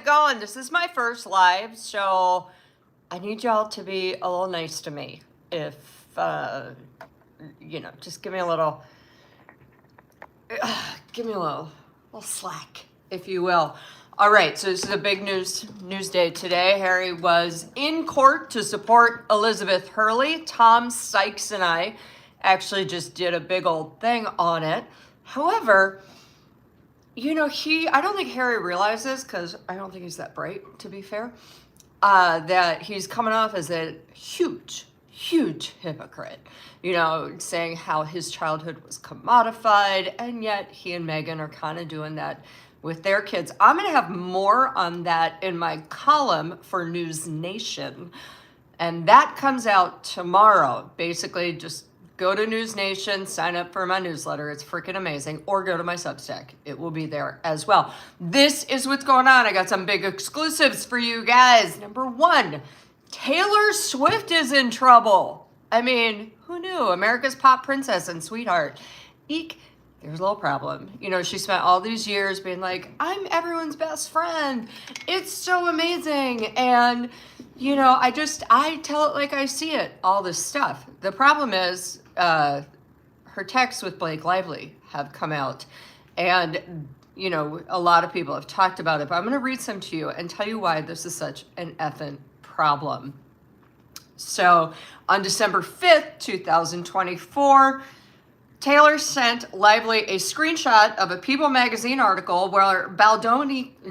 it going? This is my first live, so I need y'all to be a little nice to me. If, just give me a little, little slack, if you will. All right, so this is a big news day today. Harry was in court to support Elizabeth Hurley. Tom Sykes and I actually just did a big old thing on it. However, I don't think Harry realizes, because I don't think he's that bright, to be fair, that he's coming off as a huge hypocrite, saying how his childhood was commodified, and yet he and Meghan are kind of doing that with their kids. I'm going to have more on that in my column for News Nation, and that comes out tomorrow. Basically, just go to News Nation, sign up for my newsletter. It's freaking amazing. Or go to my Substack. It will be there as well. This is what's going on. I got some big exclusives for you guys. Number one, Taylor Swift is in trouble. I mean, who knew? America's pop princess and sweetheart. Eek. There's a little problem. She spent all these years being like, I'm everyone's best friend. It's so amazing. And, I tell it like I see it, all this stuff. The problem is her texts with Blake Lively have come out. And, a lot of people have talked about it. But I'm going to read some to you and tell you why this is such an effing problem. So on December 5th, 2024, Taylor sent Lively a screenshot of a People magazine article where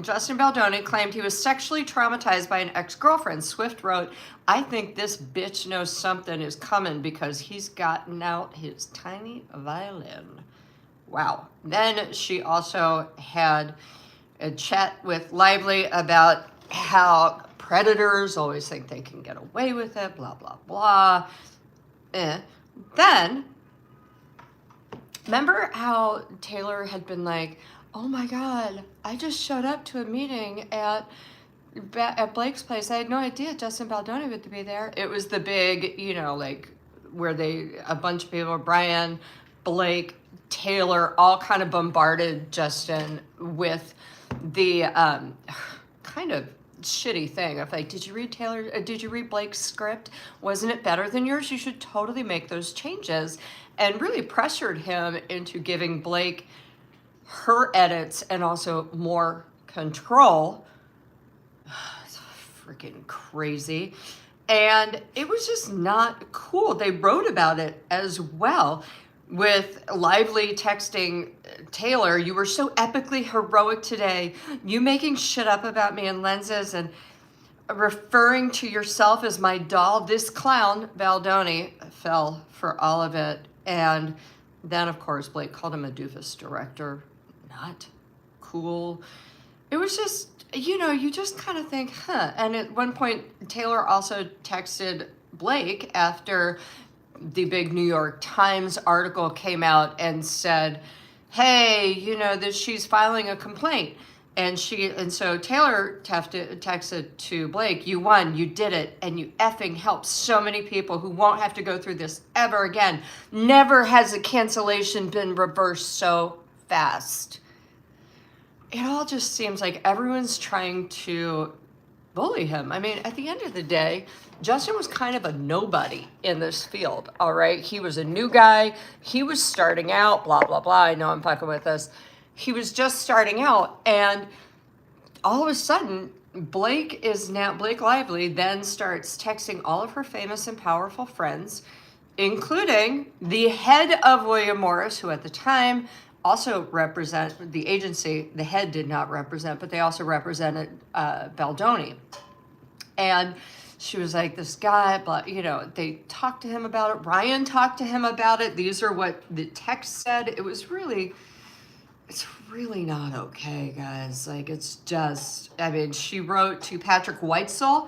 Justin Baldoni claimed he was sexually traumatized by an ex-girlfriend. Swift wrote, I think this bitch knows something is coming because he's gotten out his tiny violin. Wow. Then she also had a chat with Lively about how predators always think they can get away with it, blah, blah, blah. Then, remember how Taylor had been like, oh my God, I just showed up to a meeting at Blake's place. I had no idea Justin Baldoni would be there. It was the big, where a bunch of people, Brian, Blake, Taylor, all kind of bombarded Justin with the kind of shitty thing of like, did you read Blake's script? Wasn't it better than yours? You should totally make those changes. And really pressured him into giving Blake her edits and also more control. It's freaking crazy. And it was just not cool. They wrote about it as well, with Lively texting Taylor, you were so epically heroic today. You making shit up about me in lenses and referring to yourself as my doll. This clown, Baldoni, fell for all of it. And then, of course, Blake called him a doofus director. Not cool. It was just, you just kind of think, huh. And at one point, Taylor also texted Blake after the big New York Times article came out and said, hey, she's filing a complaint. And so Taylor texted to Blake, you won, you did it, and you effing helped so many people who won't have to go through this ever again. Never has a cancellation been reversed so fast. It all just seems like everyone's trying to bully him. I mean, at the end of the day, Justin was kind of a nobody in this field, all right? He was a new guy. He was starting out, blah, blah, blah. I know I'm fucking with this. He was just starting out, and all of a sudden, Blake Lively then starts texting all of her famous and powerful friends, including the head of William Morris, who at the time also represent the agency. The head did not represent, but they also represented Baldoni. And she was like, this guy, but they talked to him about it. Ryan talked to him about it. These are what the text said. It's really not okay, guys. Like, it's just, she wrote to Patrick Whitesell,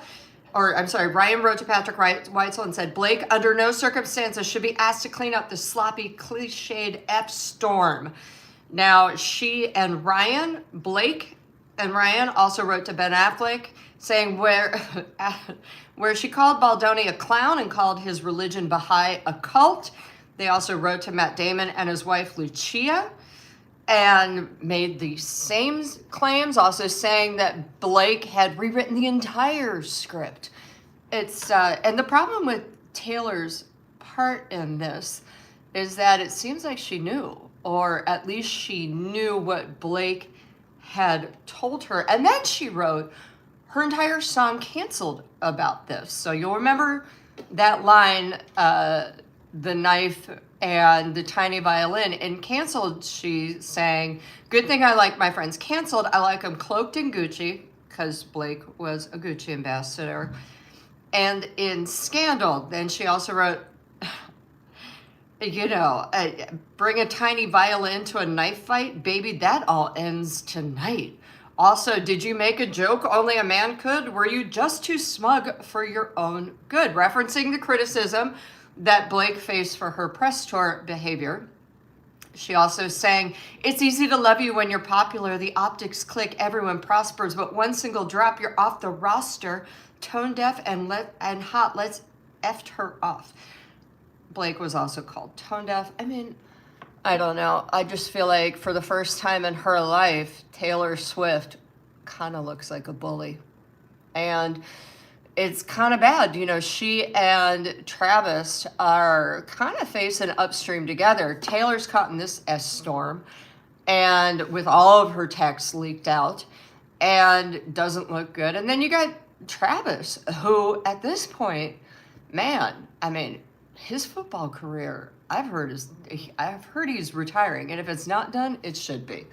Ryan wrote to Patrick Whitesell and said, Blake, under no circumstances should be asked to clean up the sloppy, cliched F-storm. Now, Blake and Ryan also wrote to Ben Affleck saying where she called Baldoni a clown and called his religion Baha'i a cult. They also wrote to Matt Damon and his wife Lucia. and made the same claims, also saying that Blake had rewritten the entire script. It's and the problem with Taylor's part in this is that it seems like she knew, or at least she knew what Blake had told her, and then she wrote her entire song canceled about this. So you'll remember that line, the knife and the tiny violin. In Canceled, she sang, "Good thing I like my friends canceled. I like them cloaked in Gucci," because Blake was a Gucci ambassador. And in Scandal, then she also wrote, bring a tiny violin to a knife fight? Baby, that all ends tonight. Also, did you make a joke only a man could? Were you just too smug for your own good? Referencing the criticism that Blake faced for her press tour behavior. She also sang, "It's easy to love you when you're popular. The optics click, everyone prospers, but one single drop, you're off the roster. Tone deaf and hot, let's effed her off." Blake was also called tone deaf. I mean, I don't know. I just feel like for the first time in her life, Taylor Swift kind of looks like a bully. And it's kind of bad. She and Travis are kind of facing upstream together. Taylor's caught in this S-storm, and with all of her texts leaked out, and doesn't look good. And then you got Travis, who at this point, man, I mean, his football career, I've heard he's retiring, and if it's not done, it should be,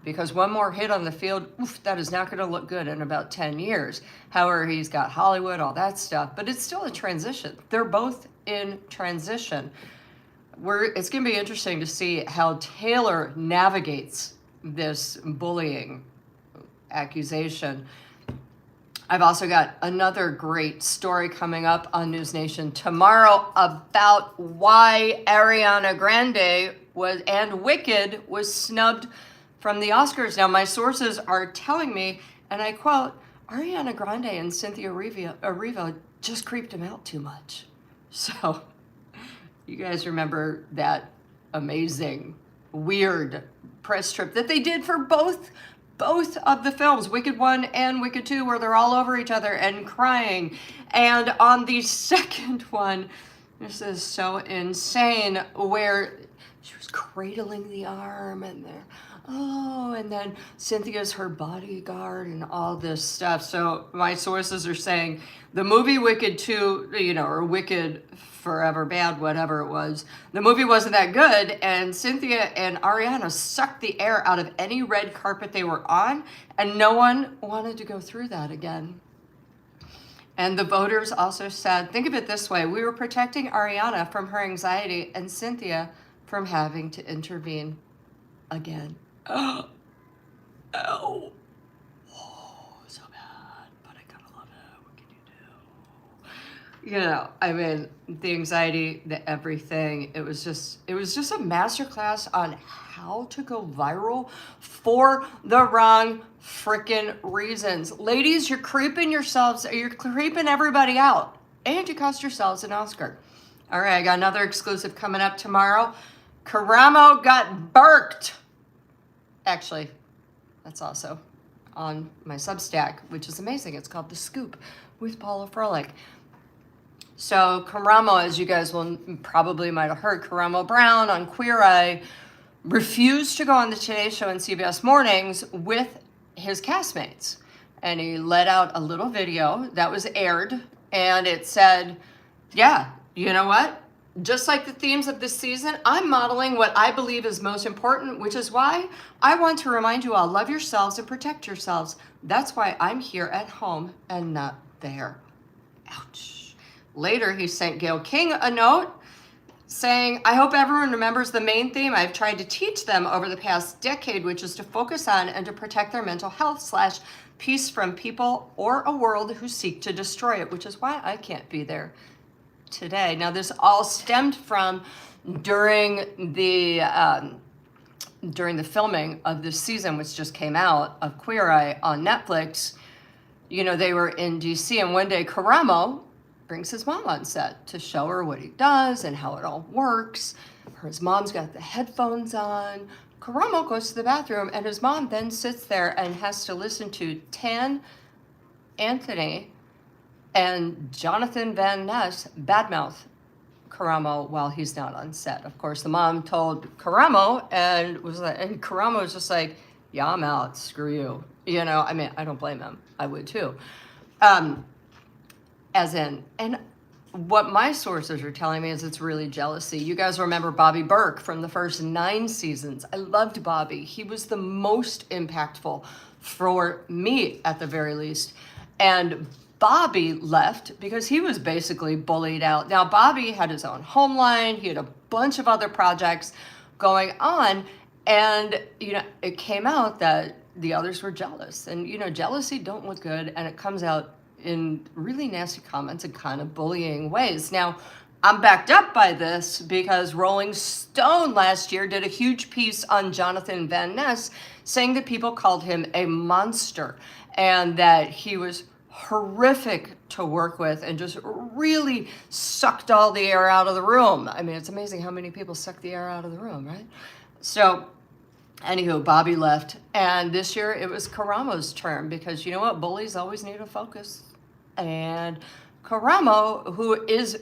because one more hit on the field, that is not going to look good in about 10 years. However, he's got Hollywood, all that stuff, but it's still a transition. They're both in transition. It's going to be interesting to see how Taylor navigates this bullying accusation. I've also got another great story coming up on News Nation tomorrow about why Ariana Grande and Wicked was snubbed from the Oscars. Now, my sources are telling me, and I quote, Ariana Grande and Cynthia Erivo just creeped him out too much. So, you guys remember that amazing, weird press trip that they did for both of the films, Wicked 1 and Wicked 2, where they're all over each other and crying. And on the second one, this is so insane, where she was cradling the arm and and then Cynthia's her bodyguard and all this stuff. So my sources are saying the movie Wicked 2, or Wicked Forever Bad, whatever it was, the movie wasn't that good, and Cynthia and Ariana sucked the air out of any red carpet they were on, and no one wanted to go through that again. And the voters also said, think of it this way, we were protecting Ariana from her anxiety and Cynthia from having to intervene again. Oh, so bad, but I kind of love it. What can you do? I mean, the anxiety, the everything. It was just a masterclass on how to go viral for the wrong freaking reasons. Ladies, you're creeping everybody out, and you cost yourselves an Oscar. All right, I got another exclusive coming up tomorrow. Karamo got burked. Actually, that's also on my Substack, which is amazing. It's called The Scoop with Paula Froelich. So Karamo, as you guys might have heard, Karamo Brown on Queer Eye refused to go on the Today Show and CBS Mornings with his castmates. And he let out a little video that was aired, and it said, yeah, you know what? Just like the themes of this season, I'm modeling what I believe is most important, which is why I want to remind you all, love yourselves and protect yourselves. That's why I'm here at home and not there. Ouch. Later, he sent Gayle King a note saying, I hope everyone remembers the main theme I've tried to teach them over the past decade, which is to focus on and to protect their mental health / peace from people or a world who seek to destroy it, which is why I can't be there today. Now, this all stemmed from during the filming of this season, which just came out, of Queer Eye on Netflix. They were in DC, and one day Karamo brings his mom on set to show her what he does and how it all works. His mom's got the headphones on, Karamo goes to the bathroom, and his mom then sits there and has to listen to Tan, Anthony, and Jonathan Van Ness badmouth Karamo while he's not on set. Of course, the mom told Karamo, and Karamo was just like, yeah, I'm out, screw you. You know, I mean, I don't blame him. I would too. And what my sources are telling me is it's really jealousy. You guys remember Bobby Burke from the first 9 seasons. I loved Bobby. He was the most impactful for me, at the very least. And Bobby left because he was basically bullied out. Now, Bobby had his own home line. He had a bunch of other projects going on. And, you know, it came out that the others were jealous. And, you know, jealousy don't look good. And it comes out in really nasty comments and kind of bullying ways. Now, I'm backed up by this because Rolling Stone last year did a huge piece on Jonathan Van Ness saying that people called him a monster and that he was horrific to work with and just really sucked all the air out of the room. I mean, it's amazing how many people suck the air out of the room, right? So anywho, Bobby left, and this year it was Karamo's turn because you know what? Bullies always need a focus. And Karamo, who is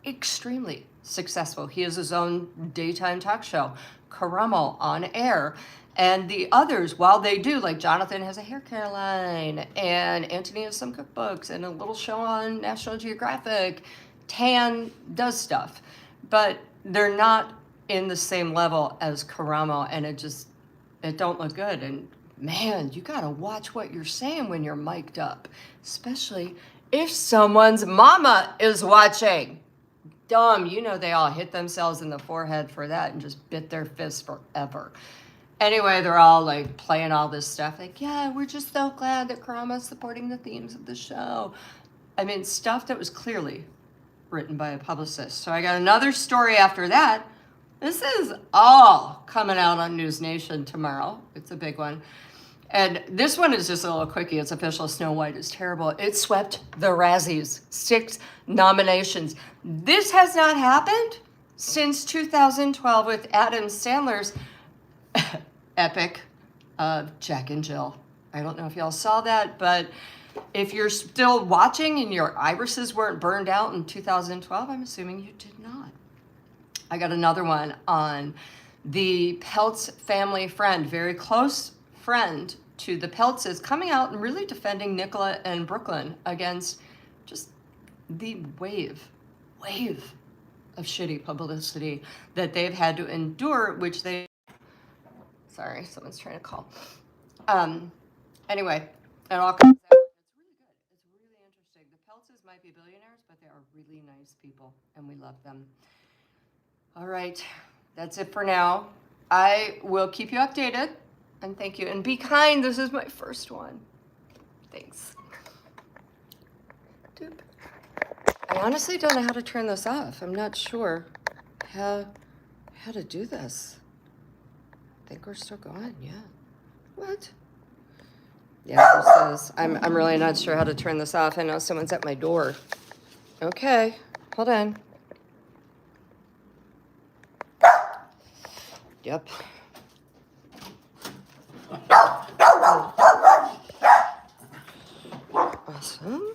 extremely successful, he has his own daytime talk show, Karamo on Air. And the others, while they do, like Jonathan has a hair care line, and Anthony has some cookbooks and a little show on National Geographic, Tan does stuff, but they're not in the same level as Karamo, and it don't look good. And man, you gotta watch what you're saying when you're mic'd up, especially if someone's mama is watching. Dumb, you know they all hit themselves in the forehead for that and just bit their fists forever. Anyway, they're all like playing all this stuff. Like, yeah, we're just so glad that Karamo's supporting the themes of the show. I mean, stuff that was clearly written by a publicist. So I got another story after that. This is all coming out on News Nation tomorrow. It's a big one. And this one is just a little quickie. It's official. Snow White is terrible. It swept the Razzies. 6 nominations. This has not happened since 2012 with Adam Sandler's epic of Jack and Jill. I don't know if y'all saw that, but if you're still watching and your irises weren't burned out in 2012, I'm assuming you did not. I got another one on the Peltz family friend, very close friend to the Peltzes, coming out and really defending Nicola and Brooklyn against just the wave of shitty publicity that they've had to endure, which they... Sorry, someone's trying to call. Anyway, it all comes out. It's really good. It's really interesting. The Peltzes might be billionaires, but they are really nice people, and we love them. All right, that's it for now. I will keep you updated, and thank you. And be kind. This is my first one. Thanks. Doop. I honestly don't know how to turn this off. I'm not sure how to do this. I think we're still going, yeah. What? Yeah, this is, I'm really not sure how to turn this off. I know someone's at my door. Okay, hold on. Yep. Awesome.